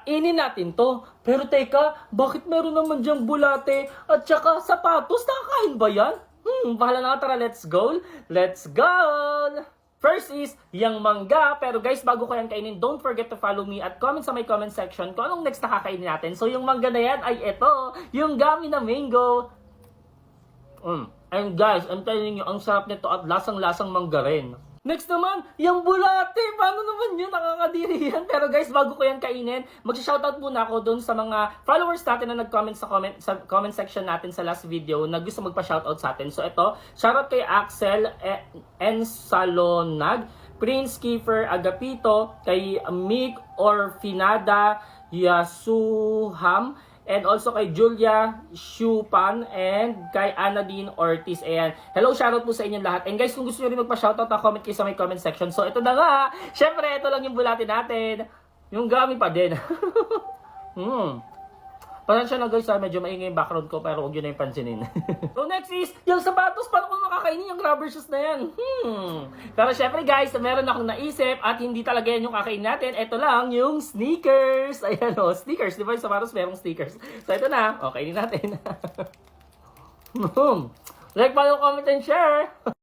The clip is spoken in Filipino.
Inin natin to. Pero teka, bakit meron naman dyang bulate at saka sapatos? Nakakain ba yan? Bahala na, tara, let's go! Let's go! First is, yung mangga. Pero guys, bago ko yan kainin, don't forget to follow me at comment sa my comment section kung anong next na kakainin natin. So yung mangga na yan ay ito, yung gummy na mango. And guys, I'm telling you, ang sarap nito at lasang-lasang mangga rin. Next naman, yung bulate. Paano naman yun? Nakakadiri yan. Pero guys, bago ko yan kainin, mag-shoutout muna ako doon sa mga followers natin na nag-comment sa comment section natin sa last video na gusto magpa-shoutout sa atin. So ito, shoutout kay Axel N. Salonag, Prince Kiefer Agapito, kay Mig Orfinada Yasuham, and also kay Julia Shupan and kay Anadine Ortiz. Ayan. Hello, shoutout po sa inyong lahat. And guys, kung gusto nyo rin magpa-shoutout, comment kayo sa may comment section. So, ito na nga. Syempre, ito lang yung bulate natin. Yung gummy pa din. Pasensya na guys, medyo maingay yung background ko, pero huwag yun na yung pansinin. So next is, yung sapatos, paano ko makakainin yung rubber shoes na yan? Pero syempre guys, meron akong naisip at hindi talaga yan yung kakainin natin. Ito lang, yung sneakers. Ayan o, sneakers. Di ba yung sapatos merong sneakers? So ito na, kainin natin. Like, follow, comment, and share.